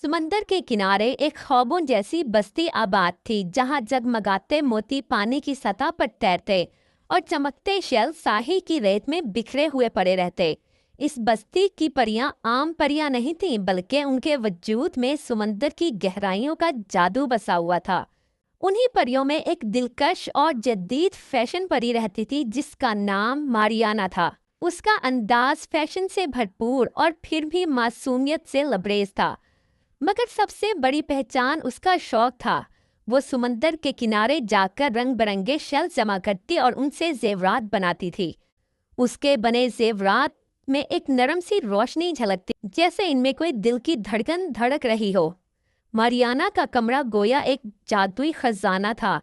समंदर के किनारे एक ख्वाबों जैसी बस्ती आबाद थी जहां जगमगाते मोती पानी की सतह पर तैरते और चमकते शेल साहिल की रेत में बिखरे हुए पड़े रहते। इस बस्ती की परियां आम परियां नहीं थीं, बल्कि उनके वजूद में समंदर की गहराइयों का जादू बसा हुआ था। उन्हीं परियों में एक दिलकश और जदीद फैशन परी रहती थी जिसका नाम मारियाना था। उसका अंदाज फैशन से भरपूर और फिर भी मासूमियत से लबरेज था। मगर सबसे बड़ी पहचान उसका शौक था। वो समंदर के किनारे जाकर रंग बिरंगे शेल जमा करती और उनसे जेवरात बनाती थी। उसके बने जेवरात में एक नरम सी रोशनी झलकती, जैसे इनमें कोई दिल की धड़कन धड़क रही हो। मारियाना का कमरा गोया एक जादुई खजाना था।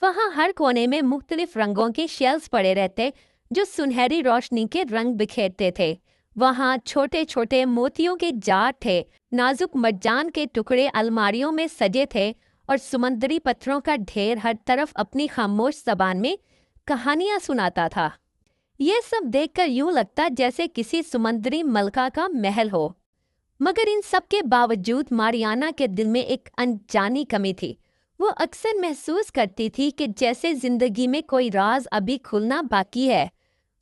वहाँ हर कोने में मुख्तलिफ रंगों के शेल्स पड़े रहते जो सुनहरी रोशनी के रंग बिखेरते थे। वहाँ छोटे छोटे मोतियों के जार थे, नाजुक मरजान के टुकड़े अलमारियों में सजे थे और समुद्री पत्थरों का ढेर हर तरफ अपनी खामोश जबान में कहानियां सुनाता था। ये सब देखकर यूं लगता जैसे किसी समुद्री मलका का महल हो। मगर इन सब के बावजूद मारियाना के दिल में एक अनजानी कमी थी। वो अक्सर महसूस करती थी कि जैसे जिंदगी में कोई राज अभी खुलना बाकी है,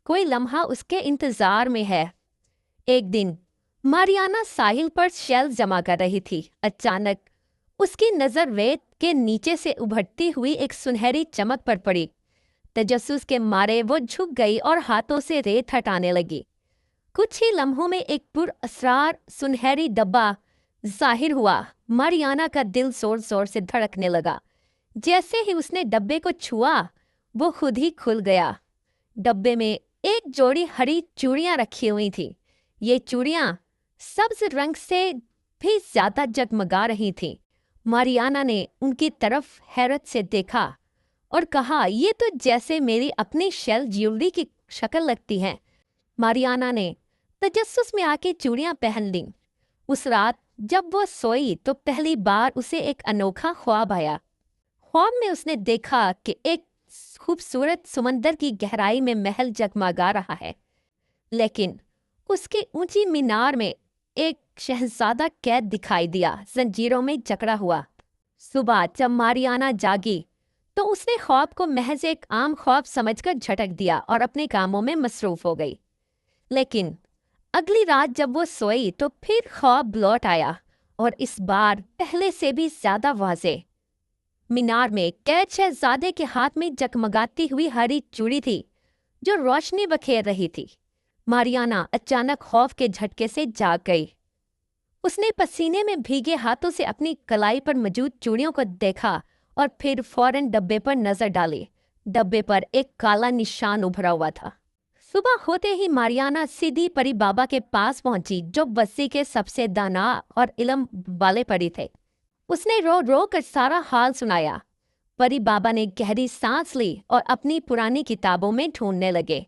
कोई लम्हा उसके इंतजार में है। एक दिन मारियाना साहिल पर शेल जमा कर रही थी। अचानक उसकी नजर रेत के नीचे से उभरती हुई एक सुनहरी चमक पर पड़ी। तजस्सुस के मारे वो झुक गई और हाथों से रेत हटाने लगी। कुछ ही लम्हों में एक पुरअसरार सुनहरी डब्बा जाहिर हुआ। मारियाना का दिल जोर जोर से धड़कने लगा। जैसे ही उसने डब्बे को छुआ, वो खुद ही खुल गया। डब्बे में एक जोड़ी हरी चूड़ियां रखी हुई थी। ये चूड़ियां सब्ज रंग से भी ज्यादा जगमगा रही थीं। मारियाना ने उनकी तरफ हैरत से देखा और कहा, ये तो जैसे मेरी अपनी शेल ज्वेलरी की शक्ल लगती है। मारियाना ने तजस्सुस में आके चूड़ियां पहन लीं। उस रात जब वो सोई तो पहली बार उसे एक अनोखा ख्वाब आया। ख्वाब में उसने देखा कि एक खूबसूरत समंदर की गहराई में महल जगमगा रहा है, लेकिन उसकी ऊंची मीनार में एक शहजादा कैद दिखाई दिया, जंजीरों में जकड़ा हुआ। सुबह जब मारियाना जागी तो उसने ख्वाब को महज एक आम ख्वाब समझकर झटक दिया और अपने कामों में मसरूफ हो गई। लेकिन अगली रात जब वो सोई तो फिर ख्वाब लौट आया, और इस बार पहले से भी ज्यादा वाज़ेह। मीनार में कैद शहजादे के हाथ में जगमगाती हुई हरी चूड़ी थी जो रोशनी बखेर रही थी। मारियाना अचानक खौफ के झटके से जाग गई। उसने पसीने में भीगे हाथों से अपनी कलाई पर मौजूद चूड़ियों को देखा और फिर फौरन डब्बे पर नजर डाली। डब्बे पर एक काला निशान उभरा हुआ था। सुबह होते ही मारियाना सीधी परी बाबा के पास पहुंची, जो बस्ती के सबसे दाना और इल्म वाले परी थे। उसने रो रो कर सारा हाल सुनाया। परी बाबा ने गहरी सांस ली और अपनी पुरानी किताबों में ढूंढने लगे।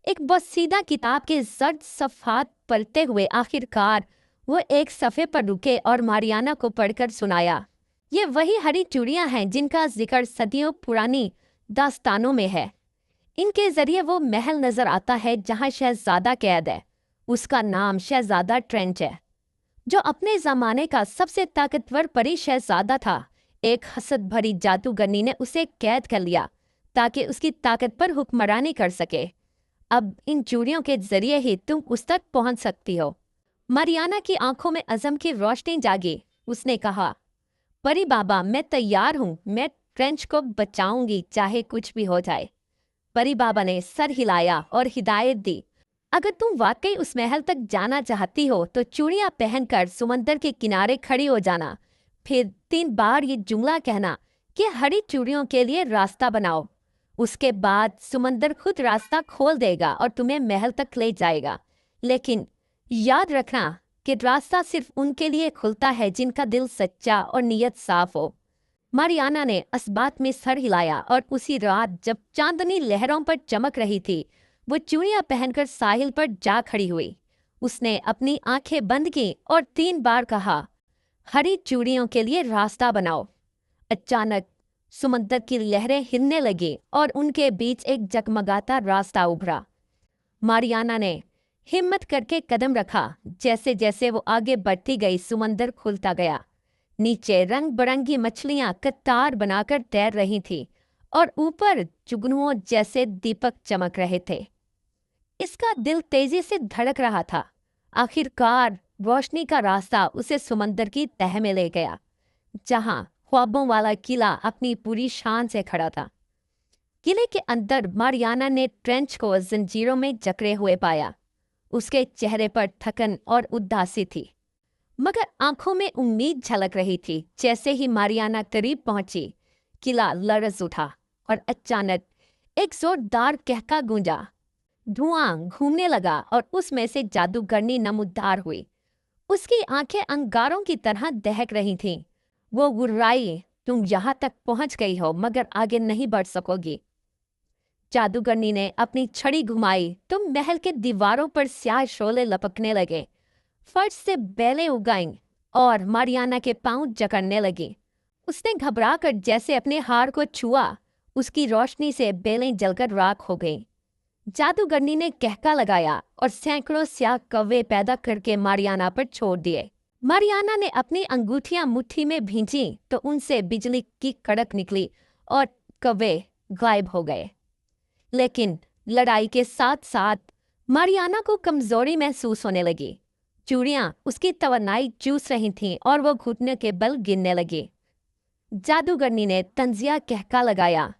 एक बसीदा किताब के जर्द सफ़हात पलटते हुए आखिरकार वो एक सफ़े पर रुके और मारियाना को पढ़कर सुनाया। ये वही हरी चूड़ियां हैं जिनका जिक्र सदियों पुरानी दास्तानों में है। इनके जरिए वो महल नजर आता है जहां शहजादा कैद है। उसका नाम शहजादा ट्रेंच है, जो अपने जमाने का सबसे ताकतवर परी शहजादा था। एक हसद भरी जादूगरनी ने उसे कैद कर लिया ताकि उसकी ताकत पर हुक्मरानी कर सके। अब इन चूड़ियों के जरिए ही तुम उस तक पहुंच सकती हो। मारियाना की आंखों में अज़म की रोशनी जागी। उसने कहा, परी बाबा, मैं तैयार हूँ। मैं ट्रेंच को बचाऊंगी, चाहे कुछ भी हो जाए। परी बाबा ने सर हिलाया और हिदायत दी, अगर तुम वाकई उस महल तक जाना चाहती हो तो चूड़ियां पहनकर समंदर के किनारे खड़ी हो जाना। फिर 3 बार ये जुमला कहना कि हरी चूड़ियों के लिए रास्ता बनाओ। उसके बाद समंदर खुद रास्ता खोल देगा और तुम्हें महल तक ले जाएगा। लेकिन याद रखना कि रास्ता सिर्फ उनके लिए खुलता है जिनका दिल सच्चा और नीयत साफ हो। मारियाना ने इस बात में सर हिलाया और उसी रात जब चांदनी लहरों पर चमक रही थी, वो चूड़ियां पहनकर साहिल पर जा खड़ी हुई। उसने अपनी आंखें बंद की और 3 बार कहा, हरी चूड़ियों के लिए रास्ता बनाओ। अचानक समंदर की लहरें हिलने लगी और उनके बीच एक जगमगाता रास्ता उभरा। मारियाना ने हिम्मत करके कदम रखा। जैसे जैसे वो आगे बढ़ती गई समंदर खुलता गया। नीचे रंग बिरंगी मछलियां कतार बनाकर तैर रही थी और ऊपर जुगनुओं जैसे दीपक चमक रहे थे। इसका दिल तेजी से धड़क रहा था। आखिरकार रोशनी का रास्ता उसे समंदर की तह में ले गया, जहां ख्वाबों वाला किला अपनी पूरी शान से खड़ा था। किले के अंदर मारियाना ने ट्रेंच को जंजीरों में जकड़े हुए पाया। उसके चेहरे पर थकन और उदासी थी, मगर आंखों में उम्मीद झलक रही थी। जैसे ही मारियाना करीब पहुंची, किला लरज उठा और अचानक एक जोरदार कहका गूंजा। धुआं घूमने लगा और उसमें से जादूगरनी नमूदार हुई। उसकी आंखें अंगारों की तरह दहक रही थीं। वो गुर्राई, तुम यहाँ तक पहुंच गई हो मगर आगे नहीं बढ़ सकोगी। जादूगरनी ने अपनी छड़ी घुमाई तो महल के दीवारों पर स्याह शोले लपकने लगे। फर्श से बेलें उगाईं और मारियाना के पांव जकड़ने लगी। उसने घबरा कर जैसे अपने हार को छुआ, उसकी रोशनी से बेलें जलकर राख हो गईं। जादूगरनी ने कहका लगाया और सैकड़ों स्याह कौवे पैदा करके मारियाना पर छोड़ दिए। मारियाना ने अपनी अंगूठियां मुट्ठी में भींची तो उनसे बिजली की कड़क निकली और कौवे गायब हो गए। लेकिन लड़ाई के साथ साथ मारियाना को कमजोरी महसूस होने लगी। चूड़ियां उसकी तवन्नाई चूस रही थीं और वो घुटने के बल गिरने लगी। जादूगरनी ने तंजिया कहका लगाया,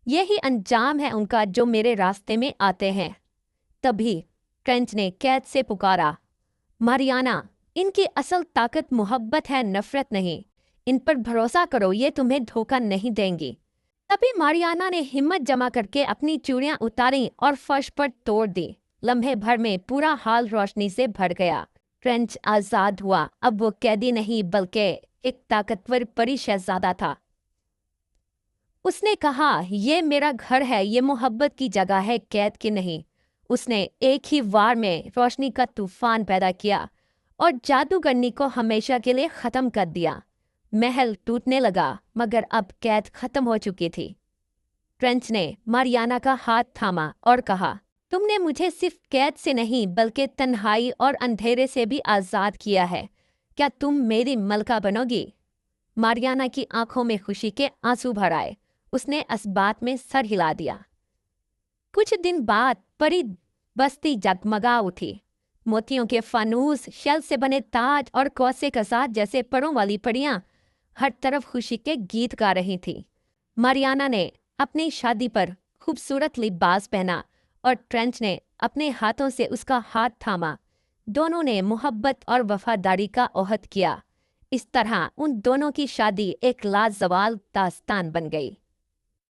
यही अंजाम है उनका जो मेरे रास्ते में आते हैं। तभी ट्रेंच ने कैद से पुकारा, मारियाना, इनकी असल ताकत मोहब्बत है, नफरत नहीं। इन पर भरोसा करो, ये तुम्हें धोखा नहीं देंगी। तभी मारियाना ने हिम्मत जमा करके अपनी चूड़ियां उतारी और फर्श पर तोड़ दी। लम्हे भर में पूरा हाल रोशनी से भर गया। ट्रेंच आजाद हुआ। अब वो कैदी नहीं बल्कि एक ताकतवर परी शहजादा था। उसने कहा, ये मेरा घर है, ये मोहब्बत की जगह है, कैद की नहीं। उसने एक ही वार में रोशनी का तूफान पैदा किया और जादूगरनी को हमेशा के लिए खत्म कर दिया। महल टूटने लगा मगर अब कैद खत्म हो चुकी थी। ट्रेंच ने मारियाना का हाथ थामा और कहा, तुमने मुझे सिर्फ कैद से नहीं बल्कि तन्हाई और अंधेरे से भी आज़ाद किया है। क्या तुम मेरी मलका बनोगी? मारियाना की आंखों में खुशी के आंसू भर आए। उसने इस बात में सर हिला दिया। कुछ दिन बाद परी बस्ती जगमगा उठी। मोतियों के फानूस, शल से बने ताज और कौसे कसाद जैसे परों वाली परियां हर तरफ खुशी के गीत गा रही थी। मारियाना ने अपनी शादी पर खूबसूरत लिबास पहना और ट्रेंच ने अपने हाथों से उसका हाथ थामा। दोनों ने मोहब्बत और वफादारी का ओहद किया। इस तरह उन दोनों की शादी एक लाजवाब दास्तान बन गई।